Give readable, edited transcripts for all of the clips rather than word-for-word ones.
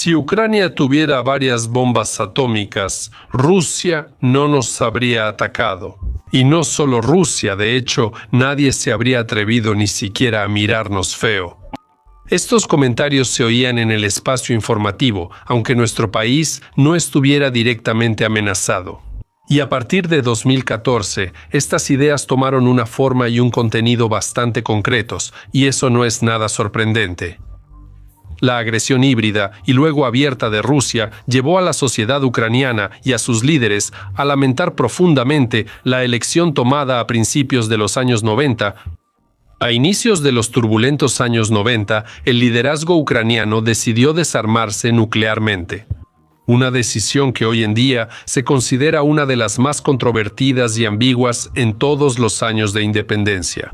Si Ucrania tuviera varias bombas atómicas, Rusia no nos habría atacado. Y no solo Rusia, de hecho, nadie se habría atrevido ni siquiera a mirarnos feo. Estos comentarios se oían en el espacio informativo, aunque nuestro país no estuviera directamente amenazado. Y a partir de 2014, estas ideas tomaron una forma y un contenido bastante concretos, y eso no es nada sorprendente. La agresión híbrida y luego abierta de Rusia llevó a la sociedad ucraniana y a sus líderes a lamentar profundamente la elección tomada a principios de los años 90. A inicios de los turbulentos años 90, el liderazgo ucraniano decidió desarmarse nuclearmente. Una decisión que hoy en día se considera una de las más controvertidas y ambiguas en todos los años de independencia.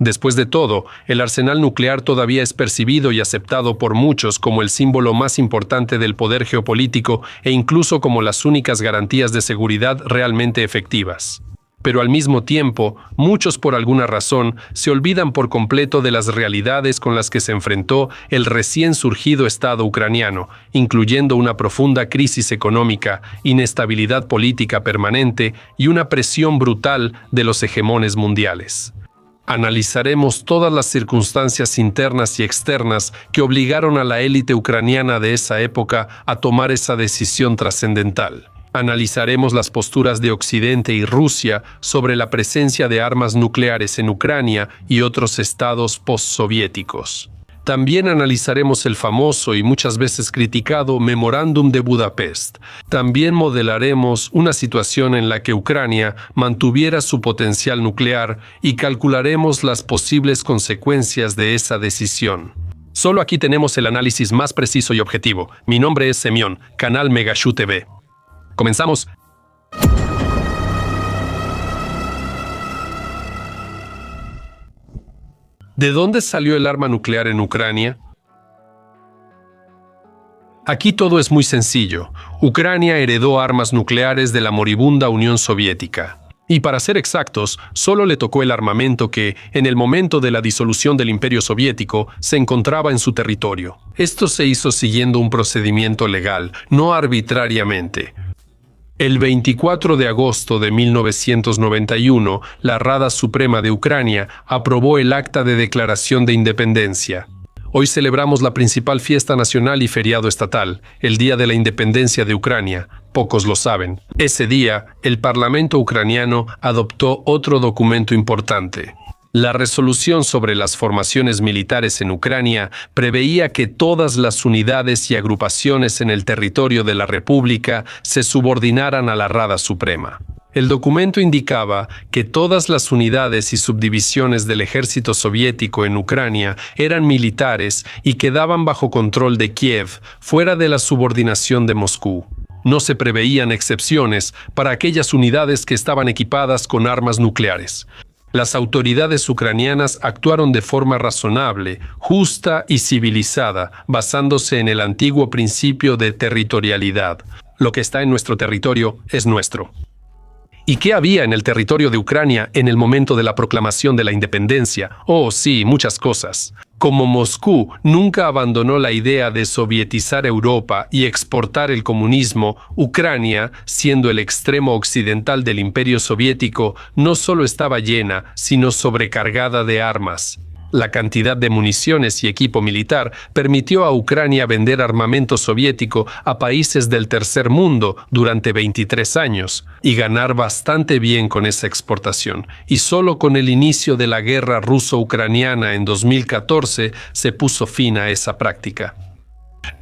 Después de todo, el arsenal nuclear todavía es percibido y aceptado por muchos como el símbolo más importante del poder geopolítico e incluso como las únicas garantías de seguridad realmente efectivas. Pero al mismo tiempo, muchos por alguna razón se olvidan por completo de las realidades con las que se enfrentó el recién surgido Estado ucraniano, incluyendo una profunda crisis económica, inestabilidad política permanente y una presión brutal de los hegemones mundiales. Analizaremos todas las circunstancias internas y externas que obligaron a la élite ucraniana de esa época a tomar esa decisión trascendental. Analizaremos las posturas de Occidente y Rusia sobre la presencia de armas nucleares en Ucrania y otros estados postsoviéticos. También analizaremos el famoso y muchas veces criticado Memorándum de Budapest. También modelaremos una situación en la que Ucrania mantuviera su potencial nuclear y calcularemos las posibles consecuencias de esa decisión. Solo aquí tenemos el análisis más preciso y objetivo. Mi nombre es Semyon, canal Megashu TV. Comenzamos. ¿De dónde salió el arma nuclear en Ucrania? Aquí todo es muy sencillo. Ucrania heredó armas nucleares de la moribunda Unión Soviética. Y para ser exactos, solo le tocó el armamento que, en el momento de la disolución del Imperio Soviético, se encontraba en su territorio. Esto se hizo siguiendo un procedimiento legal, no arbitrariamente. El 24 de agosto de 1991, la Rada Suprema de Ucrania aprobó el Acta de Declaración de Independencia. Hoy celebramos la principal fiesta nacional y feriado estatal, el Día de la Independencia de Ucrania. Pocos lo saben. Ese día, el Parlamento ucraniano adoptó otro documento importante. La resolución sobre las formaciones militares en Ucrania preveía que todas las unidades y agrupaciones en el territorio de la República se subordinaran a la Rada Suprema. El documento indicaba que todas las unidades y subdivisiones del ejército soviético en Ucrania eran militares y quedaban bajo control de Kiev, fuera de la subordinación de Moscú. No se preveían excepciones para aquellas unidades que estaban equipadas con armas nucleares. Las autoridades ucranianas actuaron de forma razonable, justa y civilizada, basándose en el antiguo principio de territorialidad. Lo que está en nuestro territorio es nuestro. ¿Y qué había en el territorio de Ucrania en el momento de la proclamación de la independencia? Oh, sí, muchas cosas. Como Moscú nunca abandonó la idea de sovietizar Europa y exportar el comunismo, Ucrania, siendo el extremo occidental del Imperio Soviético, no solo estaba llena, sino sobrecargada de armas. La cantidad de municiones y equipo militar permitió a Ucrania vender armamento soviético a países del tercer mundo durante 23 años y ganar bastante bien con esa exportación. Y solo con el inicio de la guerra ruso-ucraniana en 2014 se puso fin a esa práctica.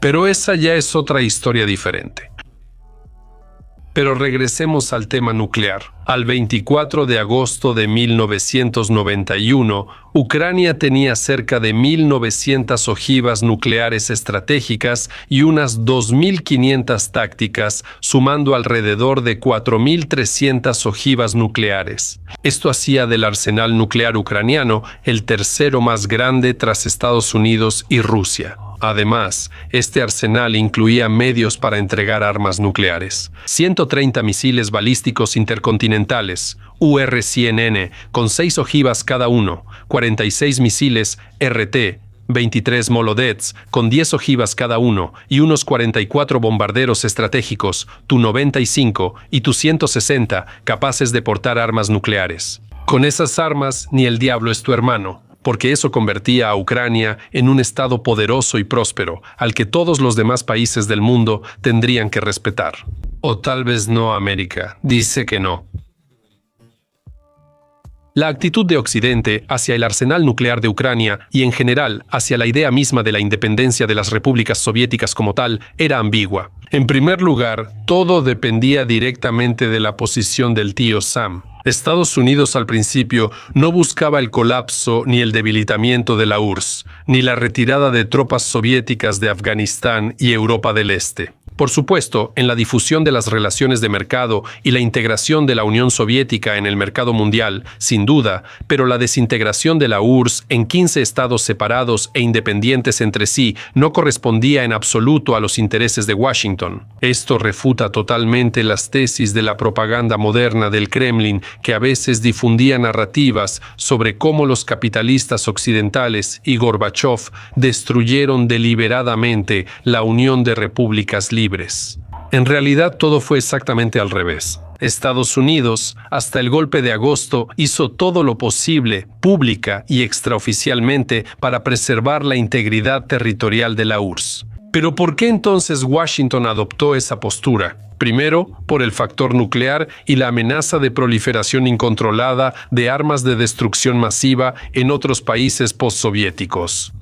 Pero esa ya es otra historia diferente. Pero regresemos al tema nuclear. Al 24 de agosto de 1991, Ucrania tenía cerca de 1.900 ojivas nucleares estratégicas y unas 2.500 tácticas, sumando alrededor de 4.300 ojivas nucleares. Esto hacía del arsenal nuclear ucraniano el tercero más grande tras Estados Unidos y Rusia. Además, este arsenal incluía medios para entregar armas nucleares. 130 misiles balísticos intercontinentales, UR-100N, con 6 ojivas cada uno, 46 misiles RT, 23 Molodets, con 10 ojivas cada uno, y unos 44 bombarderos estratégicos, Tu-95 y Tu-160, capaces de portar armas nucleares. Con esas armas, ni el diablo es tu hermano, porque eso convertía a Ucrania en un estado poderoso y próspero, al que todos los demás países del mundo tendrían que respetar. O tal vez no América, dice que no. La actitud de Occidente hacia el arsenal nuclear de Ucrania y en general hacia la idea misma de la independencia de las repúblicas soviéticas como tal era ambigua. En primer lugar, todo dependía directamente de la posición del tío Sam. Estados Unidos al principio no buscaba el colapso ni el debilitamiento de la URSS, ni la retirada de tropas soviéticas de Afganistán y Europa del Este. Por supuesto, en la difusión de las relaciones de mercado y la integración de la Unión Soviética en el mercado mundial, sin duda, pero la desintegración de la URSS en 15 estados separados e independientes entre sí no correspondía en absoluto a los intereses de Washington. Esto refuta totalmente las tesis de la propaganda moderna del Kremlin, que a veces difundía narrativas sobre cómo los capitalistas occidentales y Gorbachov destruyeron deliberadamente la Unión de Repúblicas Libres. En realidad todo fue exactamente al revés. Estados Unidos, hasta el golpe de agosto, hizo todo lo posible, pública y extraoficialmente, para preservar la integridad territorial de la URSS. Pero ¿por qué entonces Washington adoptó esa postura? Primero, por el factor nuclear y la amenaza de proliferación incontrolada de armas de destrucción masiva en otros países postsoviéticos.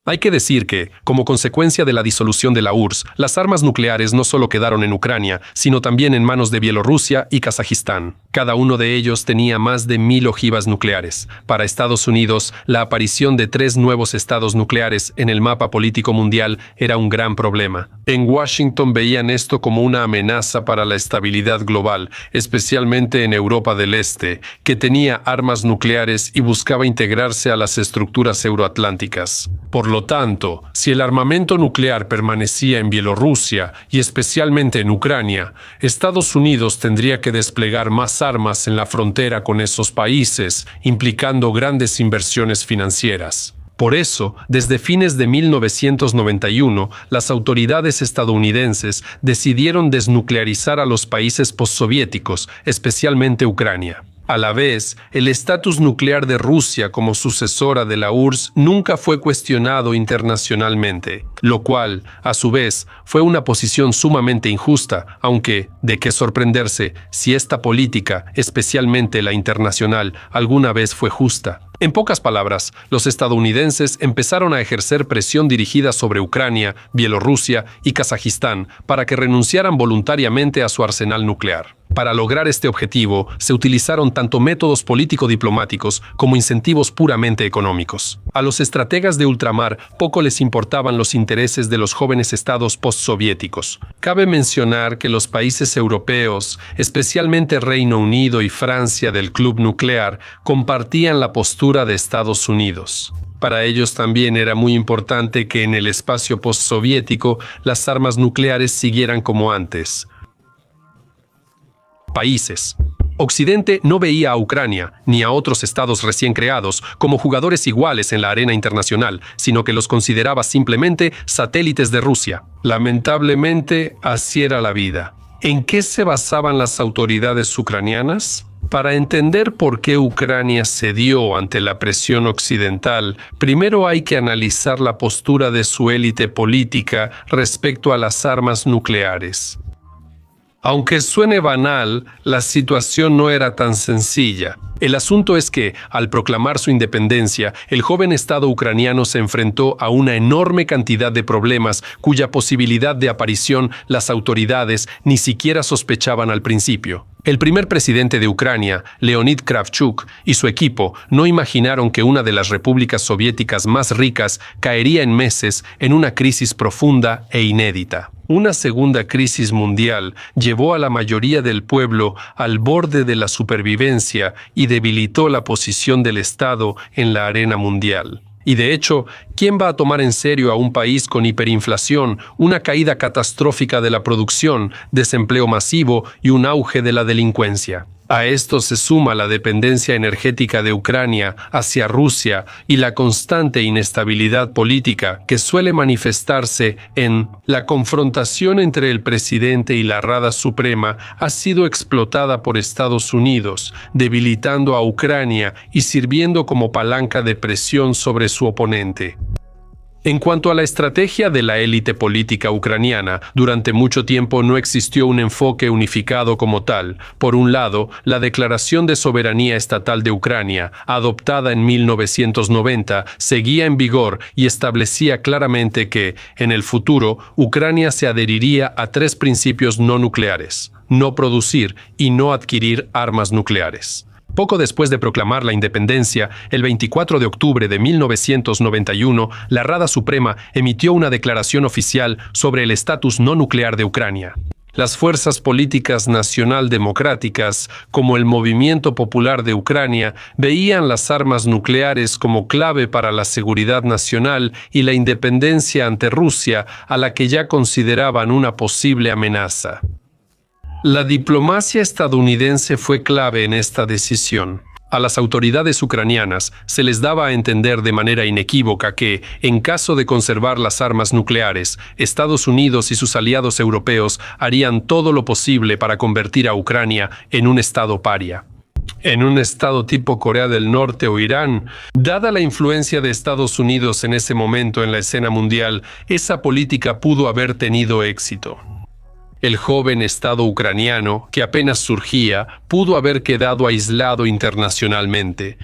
Hay que decir que, como consecuencia de la disolución de la URSS, las armas nucleares no solo quedaron en Ucrania, sino también en manos de Bielorrusia y Kazajistán. Cada uno de ellos tenía más de 1000 ojivas nucleares. Para Estados Unidos, la aparición de 3 nuevos estados nucleares en el mapa político mundial era un gran problema. En Washington veían esto como una amenaza para la estabilidad global, especialmente en Europa del Este, que tenía armas nucleares y buscaba integrarse a las estructuras euroatlánticas. Por lo tanto, si el armamento nuclear permanecía en Bielorrusia y especialmente en Ucrania, Estados Unidos tendría que desplegar más armas en la frontera con esos países, implicando grandes inversiones financieras. Por eso, desde fines de 1991, las autoridades estadounidenses decidieron desnuclearizar a los países postsoviéticos, especialmente Ucrania. A la vez, el estatus nuclear de Rusia como sucesora de la URSS nunca fue cuestionado internacionalmente, lo cual, a su vez, fue una posición sumamente injusta, aunque, de qué sorprenderse, si esta política, especialmente la internacional, alguna vez fue justa. En pocas palabras, los estadounidenses empezaron a ejercer presión dirigida sobre Ucrania, Bielorrusia y Kazajistán para que renunciaran voluntariamente a su arsenal nuclear. Para lograr este objetivo, se utilizaron tanto métodos político-diplomáticos como incentivos puramente económicos. A los estrategas de ultramar poco les importaban los intereses de los jóvenes estados postsoviéticos. Cabe mencionar que los países europeos, especialmente Reino Unido y Francia del Club Nuclear, compartían la postura de Estados Unidos. Para ellos también era muy importante que en el espacio postsoviético las armas nucleares siguieran como antes. Países. Occidente no veía a Ucrania ni a otros estados recién creados como jugadores iguales en la arena internacional, sino que los consideraba simplemente satélites de Rusia. Lamentablemente, así era la vida. ¿En qué se basaban las autoridades ucranianas? Para entender por qué Ucrania cedió ante la presión occidental, primero hay que analizar la postura de su élite política respecto a las armas nucleares. Aunque suene banal, la situación no era tan sencilla. El asunto es que, al proclamar su independencia, el joven Estado ucraniano se enfrentó a una enorme cantidad de problemas cuya posibilidad de aparición las autoridades ni siquiera sospechaban al principio. El primer presidente de Ucrania, Leonid Kravchuk, y su equipo no imaginaron que una de las repúblicas soviéticas más ricas caería en meses en una crisis profunda e inédita. Una segunda crisis mundial llevó a la mayoría del pueblo al borde de la supervivencia y debilitó la posición del Estado en la arena mundial. Y de hecho, ¿quién va a tomar en serio a un país con hiperinflación, una caída catastrófica de la producción, desempleo masivo y un auge de la delincuencia? A esto se suma la dependencia energética de Ucrania hacia Rusia y la constante inestabilidad política que suele manifestarse en la confrontación entre el presidente y la Rada Suprema ha sido explotada por Estados Unidos, debilitando a Ucrania y sirviendo como palanca de presión sobre su oponente. En cuanto a la estrategia de la élite política ucraniana, durante mucho tiempo no existió un enfoque unificado como tal. Por un lado, la Declaración de Soberanía Estatal de Ucrania, adoptada en 1990, seguía en vigor y establecía claramente que, en el futuro, Ucrania se adheriría a 3 principios no nucleares: no producir y no adquirir armas nucleares. Poco después de proclamar la independencia, el 24 de octubre de 1991, la Rada Suprema emitió una declaración oficial sobre el estatus no nuclear de Ucrania. Las fuerzas políticas nacional-democráticas, como el Movimiento Popular de Ucrania, veían las armas nucleares como clave para la seguridad nacional y la independencia ante Rusia, a la que ya consideraban una posible amenaza. La diplomacia estadounidense fue clave en esta decisión. A las autoridades ucranianas se les daba a entender de manera inequívoca que, en caso de conservar las armas nucleares, Estados Unidos y sus aliados europeos harían todo lo posible para convertir a Ucrania en un estado paria. En un estado tipo Corea del Norte o Irán, dada la influencia de Estados Unidos en ese momento en la escena mundial, esa política pudo haber tenido éxito. El joven Estado ucraniano, que apenas surgía, pudo haber quedado aislado internacionalmente.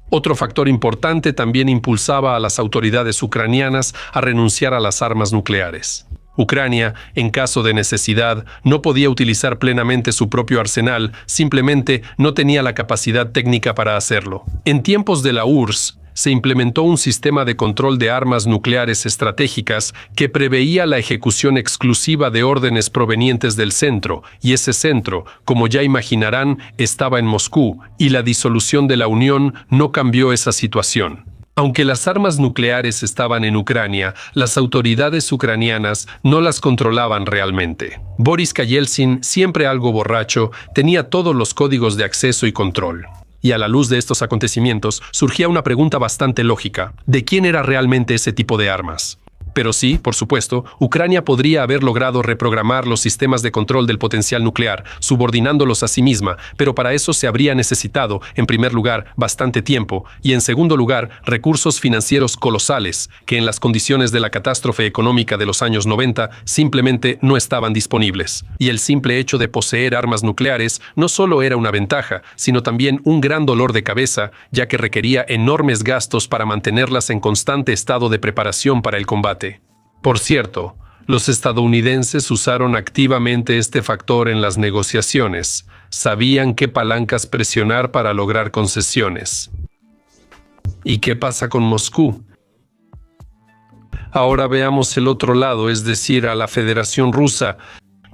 Otro factor importante también impulsaba a las autoridades ucranianas a renunciar a las armas nucleares. Ucrania, en caso de necesidad, no podía utilizar plenamente su propio arsenal, simplemente no tenía la capacidad técnica para hacerlo. En tiempos de la URSS, se implementó un sistema de control de armas nucleares estratégicas que preveía la ejecución exclusiva de órdenes provenientes del centro, y ese centro, como ya imaginarán, estaba en Moscú, y la disolución de la Unión no cambió esa situación. Aunque las armas nucleares estaban en Ucrania, las autoridades ucranianas no las controlaban realmente. Boris Yeltsin, siempre algo borracho, tenía todos los códigos de acceso y control. Y a la luz de estos acontecimientos, surgía una pregunta bastante lógica: ¿de quién era realmente ese tipo de armas? Pero sí, por supuesto, Ucrania podría haber logrado reprogramar los sistemas de control del potencial nuclear, subordinándolos a sí misma, pero para eso se habría necesitado, en primer lugar, bastante tiempo, y en segundo lugar, recursos financieros colosales, que en las condiciones de la catástrofe económica de los años 90 simplemente no estaban disponibles. Y el simple hecho de poseer armas nucleares no solo era una ventaja, sino también un gran dolor de cabeza, ya que requería enormes gastos para mantenerlas en constante estado de preparación para el combate. Por cierto, los estadounidenses usaron activamente este factor en las negociaciones. Sabían qué palancas presionar para lograr concesiones. ¿Y qué pasa con Moscú? Ahora veamos el otro lado, es decir, a la Federación Rusa.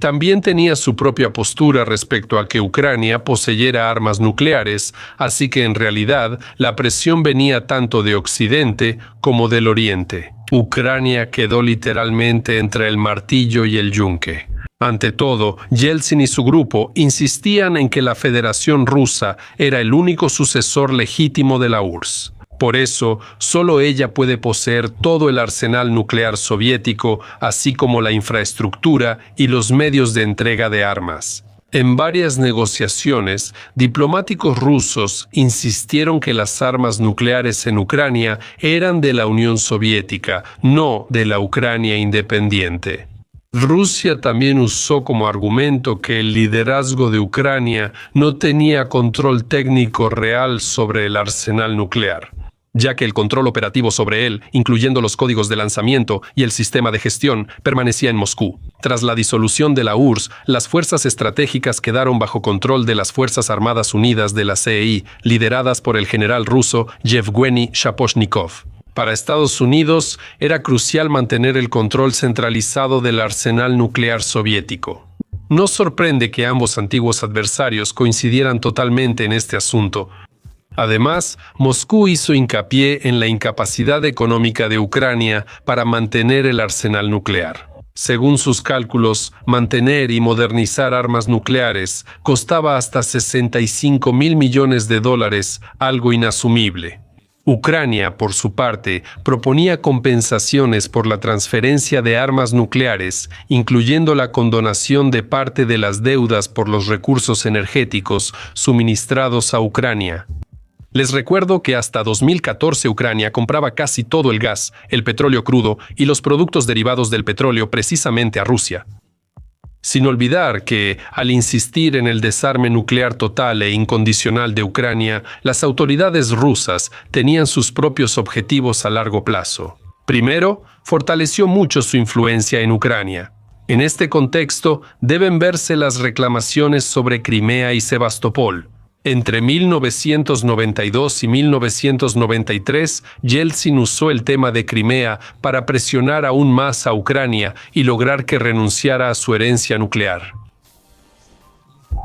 También tenía su propia postura respecto a que Ucrania poseyera armas nucleares, así que en realidad la presión venía tanto de Occidente como del Oriente. Ucrania quedó literalmente entre el martillo y el yunque. Ante todo, Yeltsin y su grupo insistían en que la Federación Rusa era el único sucesor legítimo de la URSS. Por eso, solo ella puede poseer todo el arsenal nuclear soviético, así como la infraestructura y los medios de entrega de armas. En varias negociaciones, diplomáticos rusos insistieron que las armas nucleares en Ucrania eran de la Unión Soviética, no de la Ucrania independiente. Rusia también usó como argumento que el liderazgo de Ucrania no tenía control técnico real sobre el arsenal nuclear, ya que el control operativo sobre él, incluyendo los códigos de lanzamiento y el sistema de gestión, permanecía en Moscú. Tras la disolución de la URSS, las fuerzas estratégicas quedaron bajo control de las Fuerzas Armadas Unidas de la CEI, lideradas por el general ruso Yevgeny Shaposhnikov. Para Estados Unidos, era crucial mantener el control centralizado del arsenal nuclear soviético. No sorprende que ambos antiguos adversarios coincidieran totalmente en este asunto. Además, Moscú hizo hincapié en la incapacidad económica de Ucrania para mantener el arsenal nuclear. Según sus cálculos, mantener y modernizar armas nucleares costaba hasta $65.000 millones, algo inasumible. Ucrania, por su parte, proponía compensaciones por la transferencia de armas nucleares, incluyendo la condonación de parte de las deudas por los recursos energéticos suministrados a Ucrania. Les recuerdo que hasta 2014 Ucrania compraba casi todo el gas, el petróleo crudo y los productos derivados del petróleo precisamente a Rusia. Sin olvidar que, al insistir en el desarme nuclear total e incondicional de Ucrania, las autoridades rusas tenían sus propios objetivos a largo plazo. Primero, fortaleció mucho su influencia en Ucrania. En este contexto, deben verse las reclamaciones sobre Crimea y Sebastopol. Entre 1992 y 1993, Yeltsin usó el tema de Crimea para presionar aún más a Ucrania y lograr que renunciara a su herencia nuclear.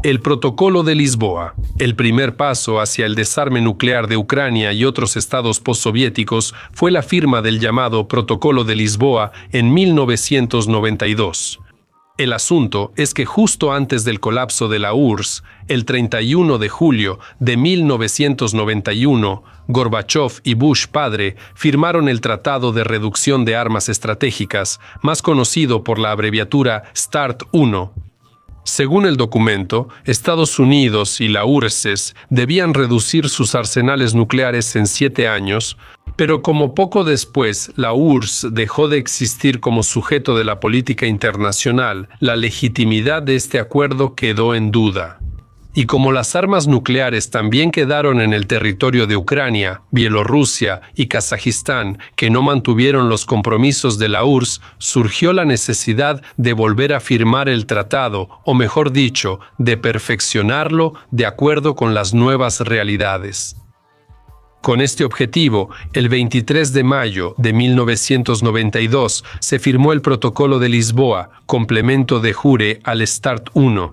El Protocolo de Lisboa, el primer paso hacia el desarme nuclear de Ucrania y otros estados postsoviéticos, fue la firma del llamado Protocolo de Lisboa en 1992. El asunto es que justo antes del colapso de la URSS, el 31 de julio de 1991, Gorbachov y Bush padre firmaron el Tratado de Reducción de Armas Estratégicas, más conocido por la abreviatura START-1. Según el documento, Estados Unidos y la URSS debían reducir sus arsenales nucleares en 7 años, pero como poco después la URSS dejó de existir como sujeto de la política internacional, la legitimidad de este acuerdo quedó en duda. Y como las armas nucleares también quedaron en el territorio de Ucrania, Bielorrusia y Kazajistán, que no mantuvieron los compromisos de la URSS, surgió la necesidad de volver a firmar el tratado, o mejor dicho, de perfeccionarlo de acuerdo con las nuevas realidades. Con este objetivo, el 23 de mayo de 1992 se firmó el Protocolo de Lisboa, complemento de jure al START-1.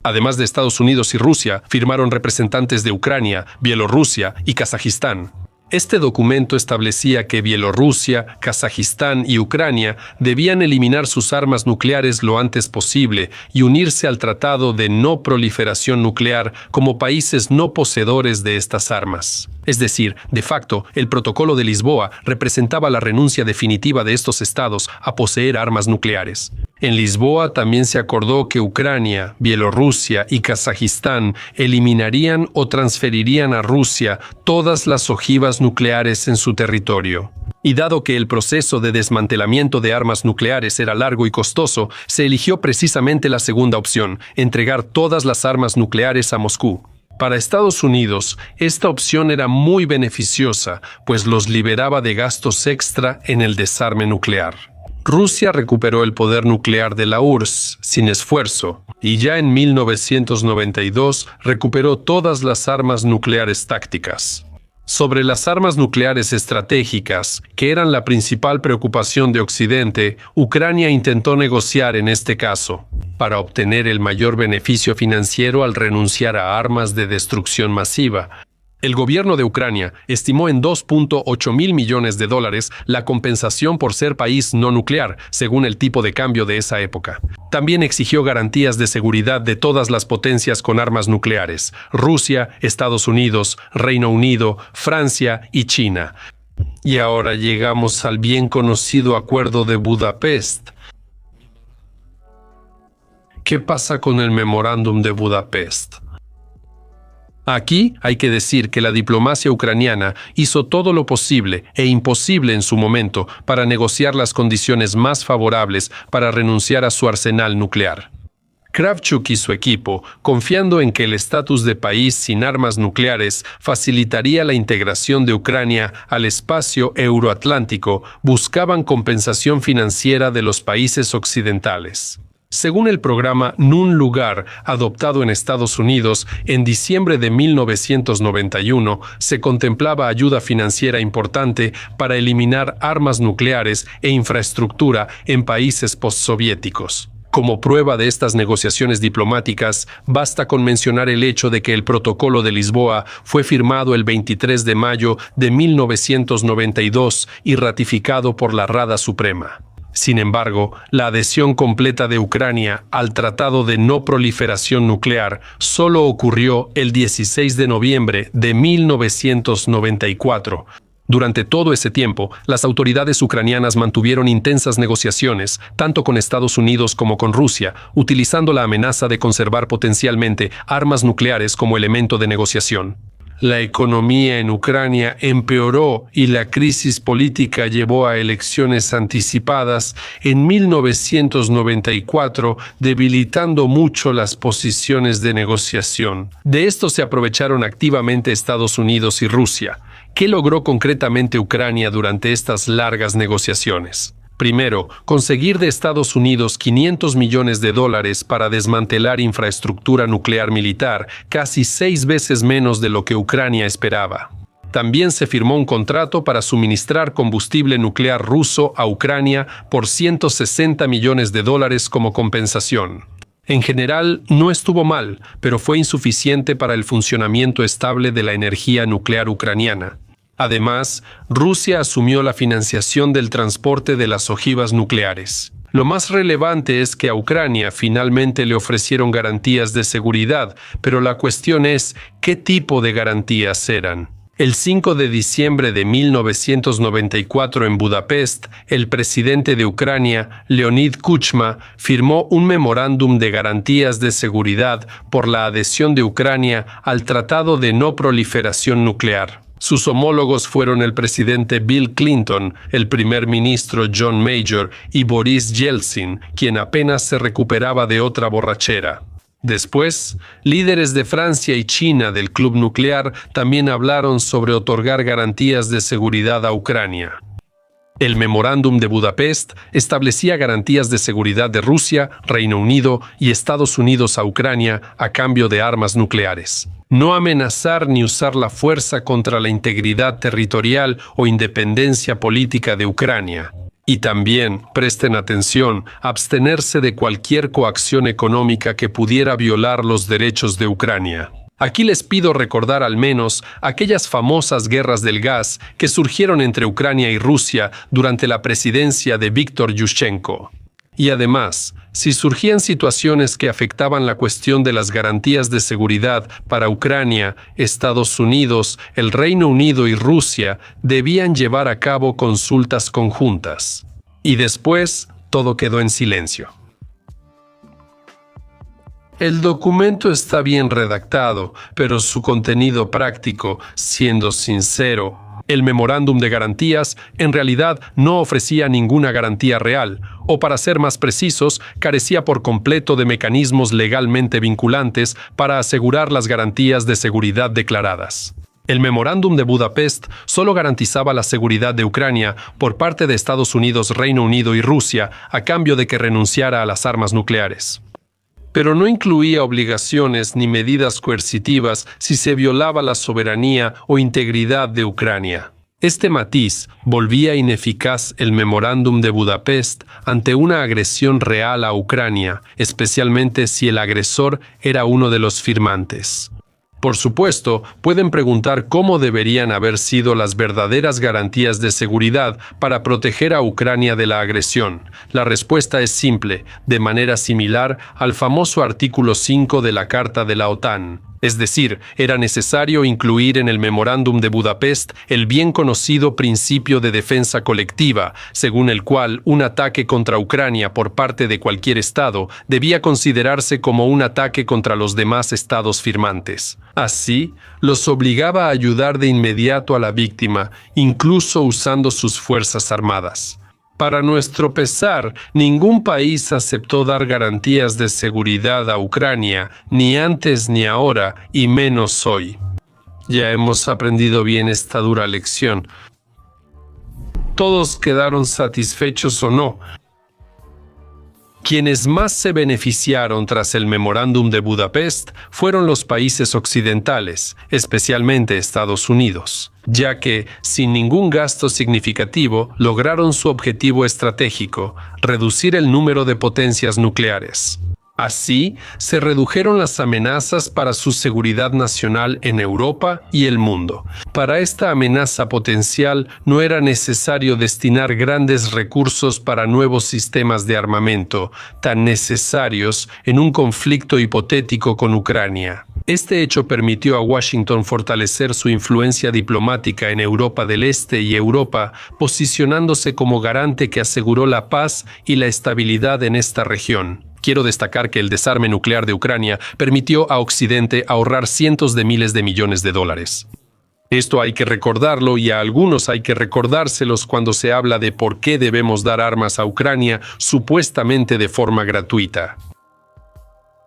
Además de Estados Unidos y Rusia, firmaron representantes de Ucrania, Bielorrusia y Kazajistán. Este documento establecía que Bielorrusia, Kazajistán y Ucrania debían eliminar sus armas nucleares lo antes posible y unirse al Tratado de No Proliferación Nuclear como países no poseedores de estas armas. Es decir, de facto, el Protocolo de Lisboa representaba la renuncia definitiva de estos estados a poseer armas nucleares. En Lisboa también se acordó que Ucrania, Bielorrusia y Kazajistán eliminarían o transferirían a Rusia todas las ojivas nucleares en su territorio. Y dado que el proceso de desmantelamiento de armas nucleares era largo y costoso, se eligió precisamente la segunda opción, entregar todas las armas nucleares a Moscú. Para Estados Unidos, esta opción era muy beneficiosa, pues los liberaba de gastos extra en el desarme nuclear. Rusia recuperó el poder nuclear de la URSS sin esfuerzo y ya en 1992 recuperó todas las armas nucleares tácticas. Sobre las armas nucleares estratégicas, que eran la principal preocupación de Occidente, Ucrania intentó negociar en este caso, para obtener el mayor beneficio financiero al renunciar a armas de destrucción masiva. El gobierno de Ucrania estimó en $2.8 mil millones la compensación por ser país no nuclear, según el tipo de cambio de esa época. También exigió garantías de seguridad de todas las potencias con armas nucleares: Rusia, Estados Unidos, Reino Unido, Francia y China. Y ahora llegamos al bien conocido Acuerdo de Budapest. ¿Qué pasa con el Memorándum de Budapest? Aquí hay que decir que la diplomacia ucraniana hizo todo lo posible e imposible en su momento para negociar las condiciones más favorables para renunciar a su arsenal nuclear. Kravchuk y su equipo, confiando en que el estatus de país sin armas nucleares facilitaría la integración de Ucrania al espacio euroatlántico, buscaban compensación financiera de los países occidentales. Según el programa Nun Lugar, adoptado en Estados Unidos en diciembre de 1991, se contemplaba ayuda financiera importante para eliminar armas nucleares e infraestructura en países postsoviéticos. Como prueba de estas negociaciones diplomáticas, basta con mencionar el hecho de que el Protocolo de Lisboa fue firmado el 23 de mayo de 1992 y ratificado por la Rada Suprema. Sin embargo, la adhesión completa de Ucrania al Tratado de No Proliferación Nuclear solo ocurrió el 16 de noviembre de 1994. Durante todo ese tiempo, las autoridades ucranianas mantuvieron intensas negociaciones, tanto con Estados Unidos como con Rusia, utilizando la amenaza de conservar potencialmente armas nucleares como elemento de negociación. La economía en Ucrania empeoró y la crisis política llevó a elecciones anticipadas en 1994, debilitando mucho las posiciones de negociación. De esto se aprovecharon activamente Estados Unidos y Rusia. ¿Qué logró concretamente Ucrania durante estas largas negociaciones? Primero, conseguir de Estados Unidos $500 millones para desmantelar infraestructura nuclear militar, casi 6 veces menos de lo que Ucrania esperaba. También se firmó un contrato para suministrar combustible nuclear ruso a Ucrania por $160 millones como compensación. En general, no estuvo mal, pero fue insuficiente para el funcionamiento estable de la energía nuclear ucraniana. Además, Rusia asumió la financiación del transporte de las ojivas nucleares. Lo más relevante es que a Ucrania finalmente le ofrecieron garantías de seguridad, pero la cuestión es, ¿qué tipo de garantías eran? El 5 de diciembre de 1994 en Budapest, el presidente de Ucrania, Leonid Kuchma, firmó un memorándum de garantías de seguridad por la adhesión de Ucrania al Tratado de No Proliferación Nuclear. Sus homólogos fueron el presidente Bill Clinton, el primer ministro John Major y Boris Yeltsin, quien apenas se recuperaba de otra borrachera. Después, líderes de Francia y China del Club Nuclear también hablaron sobre otorgar garantías de seguridad a Ucrania. El Memorándum de Budapest establecía garantías de seguridad de Rusia, Reino Unido y Estados Unidos a Ucrania a cambio de armas nucleares. No amenazar ni usar la fuerza contra la integridad territorial o independencia política de Ucrania. Y también, presten atención, abstenerse de cualquier coacción económica que pudiera violar los derechos de Ucrania. Aquí les pido recordar al menos aquellas famosas guerras del gas que surgieron entre Ucrania y Rusia durante la presidencia de Víktor Yushchenko. Y además, si surgían situaciones que afectaban la cuestión de las garantías de seguridad para Ucrania, Estados Unidos, el Reino Unido y Rusia debían llevar a cabo consultas conjuntas. Y después, todo quedó en silencio. El documento está bien redactado, pero su contenido práctico, siendo sincero, el memorándum de garantías en realidad no ofrecía ninguna garantía real, o para ser más precisos, carecía por completo de mecanismos legalmente vinculantes para asegurar las garantías de seguridad declaradas. El memorándum de Budapest solo garantizaba la seguridad de Ucrania por parte de Estados Unidos, Reino Unido y Rusia a cambio de que renunciara a las armas nucleares. Pero no incluía obligaciones ni medidas coercitivas si se violaba la soberanía o integridad de Ucrania. Este matiz volvía ineficaz el memorándum de Budapest ante una agresión real a Ucrania, especialmente si el agresor era uno de los firmantes. Por supuesto, pueden preguntar cómo deberían haber sido las verdaderas garantías de seguridad para proteger a Ucrania de la agresión. La respuesta es simple, de manera similar al famoso artículo 5 de la Carta de la OTAN. Es decir, era necesario incluir en el memorándum de Budapest el bien conocido principio de defensa colectiva, según el cual un ataque contra Ucrania por parte de cualquier Estado debía considerarse como un ataque contra los demás Estados firmantes. Así, los obligaba a ayudar de inmediato a la víctima, incluso usando sus fuerzas armadas. Para nuestro pesar, ningún país aceptó dar garantías de seguridad a Ucrania, ni antes ni ahora, y menos hoy. Ya hemos aprendido bien esta dura lección. ¿Todos quedaron satisfechos o no? Quienes más se beneficiaron tras el memorándum de Budapest fueron los países occidentales, especialmente Estados Unidos, ya que, sin ningún gasto significativo, lograron su objetivo estratégico, reducir el número de potencias nucleares. Así, se redujeron las amenazas para su seguridad nacional en Europa y el mundo. Para esta amenaza potencial no era necesario destinar grandes recursos para nuevos sistemas de armamento, tan necesarios en un conflicto hipotético con Ucrania. Este hecho permitió a Washington fortalecer su influencia diplomática en Europa del Este y Europa, posicionándose como garante que aseguró la paz y la estabilidad en esta región. Quiero destacar que el desarme nuclear de Ucrania permitió a Occidente ahorrar cientos de miles de millones de dólares. Esto hay que recordarlo y a algunos hay que recordárselos cuando se habla de por qué debemos dar armas a Ucrania supuestamente de forma gratuita.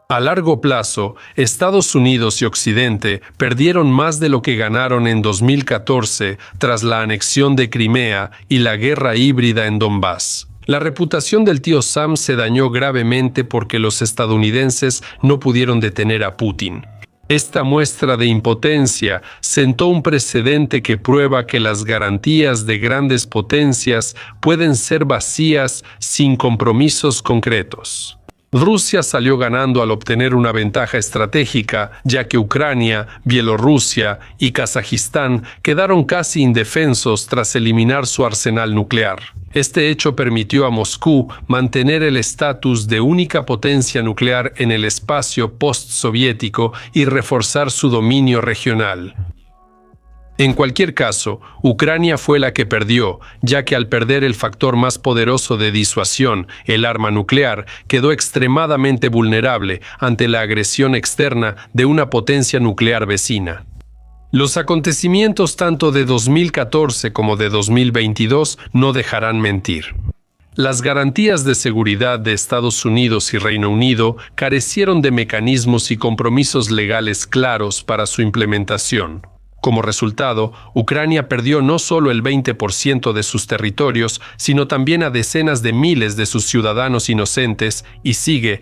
A largo plazo, Estados Unidos y Occidente perdieron más de lo que ganaron en 2014 tras la anexión de Crimea y la guerra híbrida en Donbass. La reputación del tío Sam se dañó gravemente porque los estadounidenses no pudieron detener a Putin. Esta muestra de impotencia sentó un precedente que prueba que las garantías de grandes potencias pueden ser vacías sin compromisos concretos. Rusia salió ganando al obtener una ventaja estratégica, ya que Ucrania, Bielorrusia y Kazajistán quedaron casi indefensos tras eliminar su arsenal nuclear. Este hecho permitió a Moscú mantener el estatus de única potencia nuclear en el espacio postsoviético y reforzar su dominio regional. En cualquier caso, Ucrania fue la que perdió, ya que al perder el factor más poderoso de disuasión, el arma nuclear, quedó extremadamente vulnerable ante la agresión externa de una potencia nuclear vecina. Los acontecimientos tanto de 2014 como de 2022 no dejarán mentir. Las garantías de seguridad de Estados Unidos y Reino Unido carecieron de mecanismos y compromisos legales claros para su implementación. Como resultado, Ucrania perdió no solo el 20% de sus territorios, sino también a decenas de miles de sus ciudadanos inocentes y sigue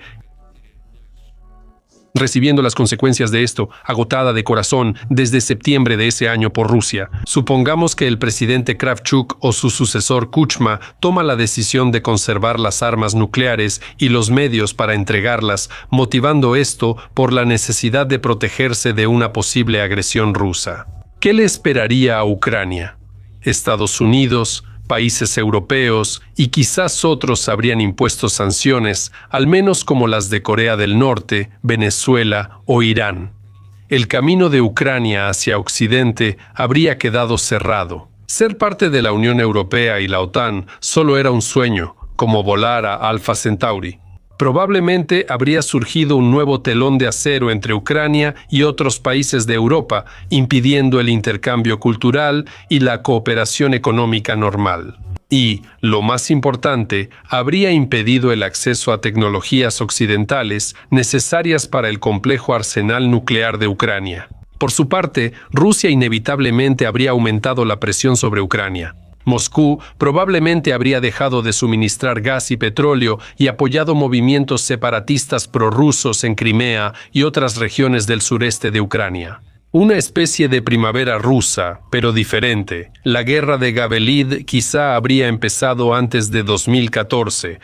recibiendo las consecuencias de esto, agotada de corazón desde septiembre de ese año por Rusia. Supongamos que el presidente Kravchuk o su sucesor Kuchma toma la decisión de conservar las armas nucleares y los medios para entregarlas, motivando esto por la necesidad de protegerse de una posible agresión rusa. ¿Qué le esperaría a Ucrania? Estados Unidos, países europeos y quizás otros habrían impuesto sanciones, al menos como las de Corea del Norte, Venezuela o Irán. El camino de Ucrania hacia Occidente habría quedado cerrado. Ser parte de la Unión Europea y la OTAN solo era un sueño, como volar a Alpha Centauri. Probablemente habría surgido un nuevo telón de acero entre Ucrania y otros países de Europa, impidiendo el intercambio cultural y la cooperación económica normal. Y, lo más importante, habría impedido el acceso a tecnologías occidentales necesarias para el complejo arsenal nuclear de Ucrania. Por su parte, Rusia inevitablemente habría aumentado la presión sobre Ucrania. Moscú probablemente habría dejado de suministrar gas y petróleo y apoyado movimientos separatistas prorrusos en Crimea y otras regiones del sureste de Ucrania. Una especie de primavera rusa, pero diferente. La guerra de Gavelid quizá habría empezado antes de 2014.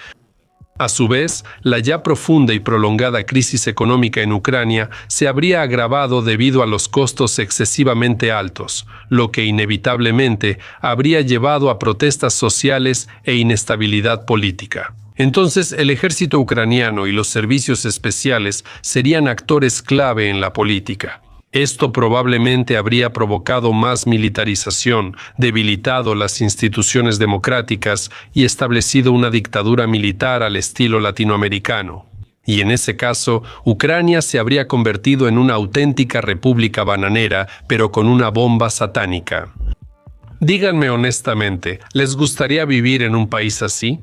A su vez, la ya profunda y prolongada crisis económica en Ucrania se habría agravado debido a los costos excesivamente altos, lo que inevitablemente habría llevado a protestas sociales e inestabilidad política. Entonces, el ejército ucraniano y los servicios especiales serían actores clave en la política. Esto probablemente habría provocado más militarización, debilitado las instituciones democráticas y establecido una dictadura militar al estilo latinoamericano. Y en ese caso, Ucrania se habría convertido en una auténtica república bananera, pero con una bomba satánica. Díganme honestamente, ¿les gustaría vivir en un país así?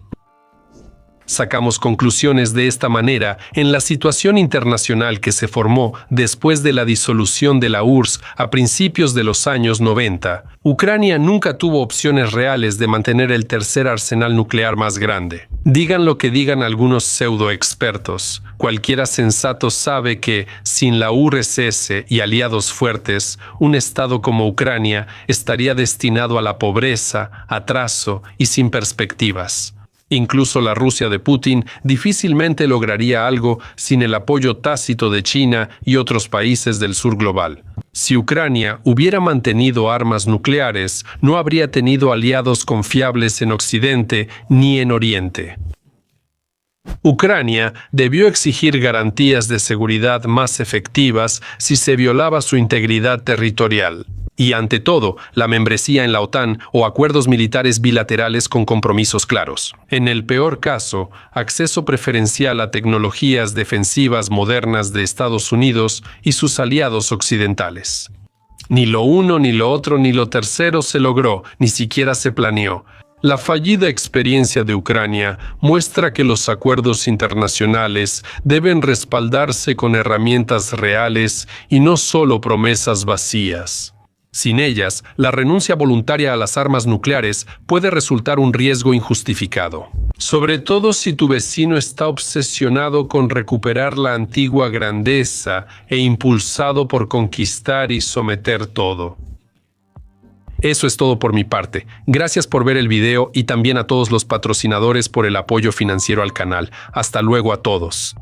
Sacamos conclusiones de esta manera en la situación internacional que se formó después de la disolución de la URSS a principios de los años 90. Ucrania nunca tuvo opciones reales de mantener el tercer arsenal nuclear más grande. Digan lo que digan algunos pseudoexpertos, cualquiera sensato sabe que, sin la URSS y aliados fuertes, un estado como Ucrania estaría destinado a la pobreza, atraso y sin perspectivas. Incluso la Rusia de Putin difícilmente lograría algo sin el apoyo tácito de China y otros países del sur global. Si Ucrania hubiera mantenido armas nucleares, no habría tenido aliados confiables en Occidente ni en Oriente. Ucrania debió exigir garantías de seguridad más efectivas si se violaba su integridad territorial. Y ante todo, la membresía en la OTAN o acuerdos militares bilaterales con compromisos claros. En el peor caso, acceso preferencial a tecnologías defensivas modernas de Estados Unidos y sus aliados occidentales. Ni lo uno, ni lo otro, ni lo tercero se logró, ni siquiera se planeó. La fallida experiencia de Ucrania muestra que los acuerdos internacionales deben respaldarse con herramientas reales y no solo promesas vacías. Sin ellas, la renuncia voluntaria a las armas nucleares puede resultar un riesgo injustificado. Sobre todo si tu vecino está obsesionado con recuperar la antigua grandeza e impulsado por conquistar y someter todo. Eso es todo por mi parte. Gracias por ver el video y también a todos los patrocinadores por el apoyo financiero al canal. Hasta luego a todos.